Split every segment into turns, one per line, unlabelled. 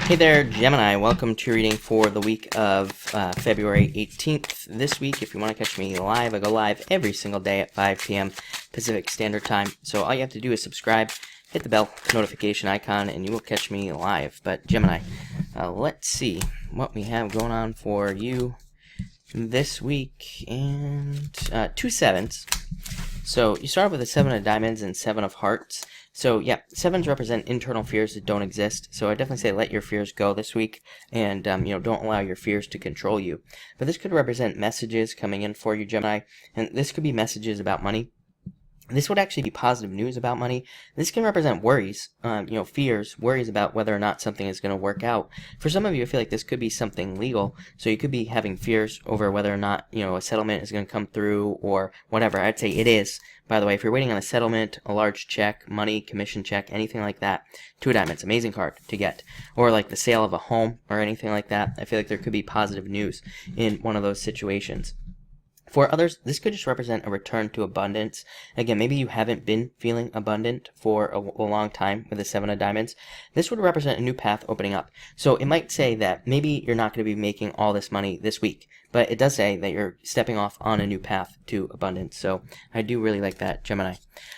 Hey there, Gemini. Welcome to reading for the week of February 18th. This week, if you want to catch me live, I go live every single day at 5 p.m. Pacific Standard Time. So all you have to do is subscribe, hit the bell notification icon, and you will catch me live. But Gemini, let's see what we have going on for you this week. And 2 sevens. So you start with a 7 of diamonds and 7 of hearts. So yeah, 7s represent internal fears that don't exist. So I definitely say let your fears go this week, and don't allow your fears to control you. But this could represent messages coming in for you, Gemini, and this could be messages about money. This would actually be positive news about money. This can represent worries, fears, worries about whether or not something is going to work out. For some of you, I feel like this could be something legal. So you could be having fears over whether or not, a settlement is going to come through or whatever. I'd say it is. By the way, if you're waiting on a settlement, a large check, money, commission check, anything like that, 2 of diamonds, amazing card to get. Or like the sale of a home or anything like that. I feel like there could be positive news in one of those situations. For others, this could just represent a return to abundance. Again, maybe you haven't been feeling abundant for a long time with the 7 of diamonds. This would represent a new path opening up. So it might say that maybe you're not going to be making all this money this week, but it does say that you're stepping off on a new path to abundance. So I do really like that, Gemini.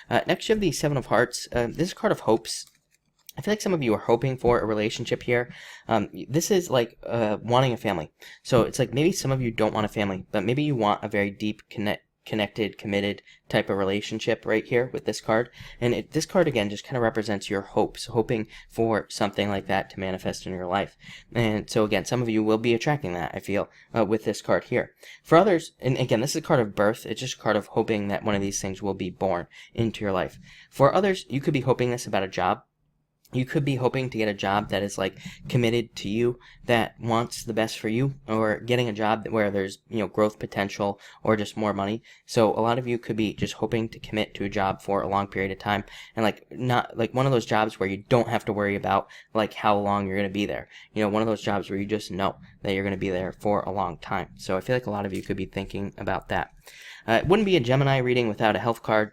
Next, you have the 7 of hearts. This is a card of hopes. I feel like some of you are hoping for a relationship here. This is like wanting a family. So it's like maybe some of you don't want a family, but maybe you want a very deep, connected, committed type of relationship right here with this card. And this card, again, just kind of represents your hopes, hoping for something like that to manifest in your life. And so, again, some of you will be attracting that, I feel, with this card here. For others, and again, this is a card of birth. It's just a card of hoping that one of these things will be born into your life. For others, you could be hoping this about a job. You could be hoping to get a job that is like committed to you, that wants the best for you, or getting a job where there's, growth potential or just more money. So a lot of you could be just hoping to commit to a job for a long period of time, and not like one of those jobs where you don't have to worry about like how long you're going to be there. One of those jobs where you just know that you're going to be there for a long time. So I feel like a lot of you could be thinking about that. It wouldn't be a Gemini reading without a health card.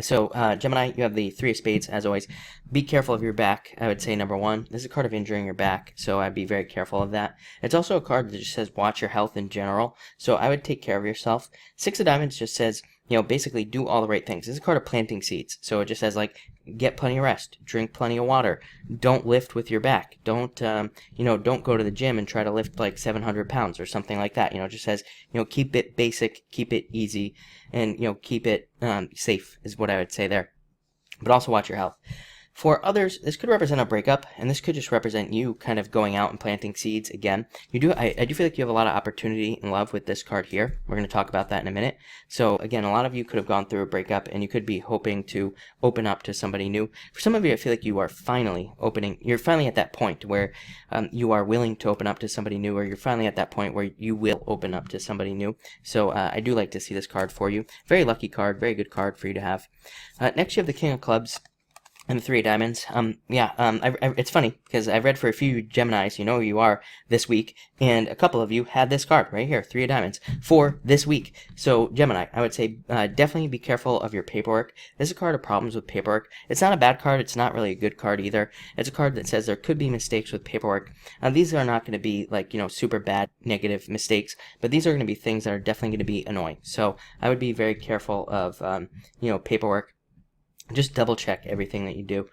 So, Gemini, you have the 3 of spades, as always. Be careful of your back, I would say, number 1. This is a card of injuring your back, so I'd be very careful of that. It's also a card that just says watch your health in general, so I would take care of yourself. 6 of diamonds just says, basically do all the right things. This is a card of planting seeds, so it just says, get plenty of rest, drink plenty of water, don't lift with your back, don't go to the gym and try to lift like 700 pounds or something like that. It just says, keep it basic, keep it easy, and, keep it safe is what I would say there. But also watch your health. For others, this could represent a breakup, and this could just represent you kind of going out and planting seeds again. I do feel like you have a lot of opportunity in love with this card here. We're going to talk about that in a minute. So again, a lot of you could have gone through a breakup, and you could be hoping to open up to somebody new. For some of you, I feel like you are you're finally at that point where you are willing to open up to somebody new, or you're finally at that point where you will open up to somebody new. So I do like to see this card for you. Very lucky card, very good card for you to have. Next, you have the King of Clubs and the 3 of diamonds. It's funny because I've read for a few Geminis, who you are this week, and a couple of you had this card right here, 3 of diamonds, for this week. So Gemini, I would say definitely be careful of your paperwork. This is a card of problems with paperwork. It's not a bad card. It's not really a good card either. It's a card that says there could be mistakes with paperwork. These are not going to be like, super bad negative mistakes, but these are going to be things that are definitely going to be annoying. So I would be very careful of, paperwork. Just double check everything that you do.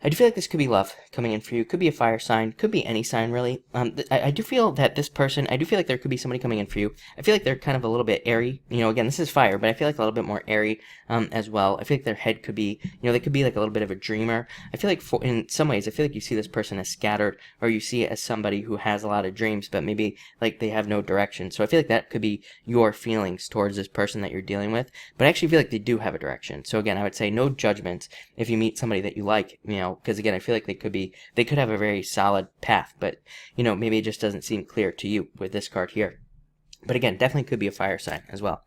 I do feel like this could be love coming in for you. Could be a fire sign. Could be any sign, really. I do feel that this person, I do feel like there could be somebody coming in for you. I feel like they're kind of a little bit airy. Again, this is fire, but I feel like a little bit more airy as well. I feel like their head could be, they could be like a little bit of a dreamer. I feel like in some ways, I feel like you see this person as scattered, or you see it as somebody who has a lot of dreams, but maybe like they have no direction. So I feel like that could be your feelings towards this person that you're dealing with. But I actually feel like they do have a direction. So again, I would say no judgments if you meet somebody that you like, because again, I feel like they could have a very solid path, but maybe it just doesn't seem clear to you with this card here. But again, definitely could be a fire sign as well.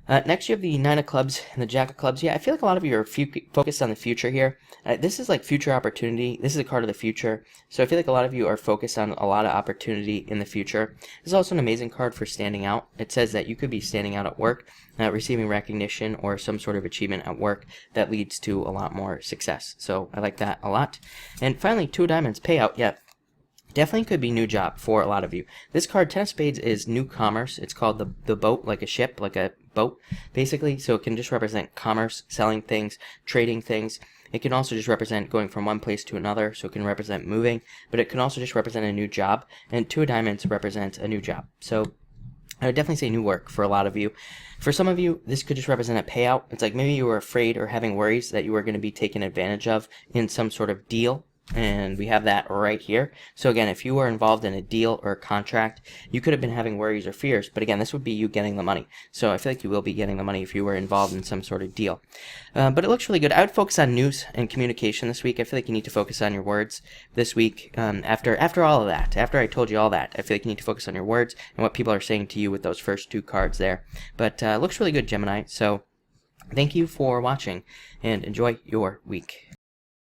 Next, you have the 9 of clubs and the Jack of clubs. Yeah, I feel like a lot of you are focused on the future here. This is like future opportunity. This is a card of the future. So I feel like a lot of you are focused on a lot of opportunity in the future. This is also an amazing card for standing out. It says that you could be standing out at work, receiving recognition or some sort of achievement at work that leads to a lot more success. So I like that a lot. And finally, 2 of diamonds, payout. Yeah. definitely could be new job for a lot of you. This card, Ten of Spades, is new commerce. It's called the boat, like a ship, like a boat, basically. So it can just represent commerce, selling things, trading things. It can also just represent going from one place to another, so it can represent moving, but it can also just represent a new job, and Two of Diamonds represents a new job. So I would definitely say new work for a lot of you. For some of you, this could just represent a payout. It's like maybe you were afraid or having worries that you were going to be taken advantage of in some sort of deal, and we have that right here. So again, if you were involved in a deal or a contract, you could have been having worries or fears, but again, this would be you getting the money. So I feel like you will be getting the money if you were involved in some sort of deal. But it looks really good. I would focus on news and communication this week. I feel like you need to focus on your words this week. After all of that, after I told you all that, I feel like you need to focus on your words and what people are saying to you with those first two cards there. But it looks really good, Gemini. So thank you for watching, and enjoy your week.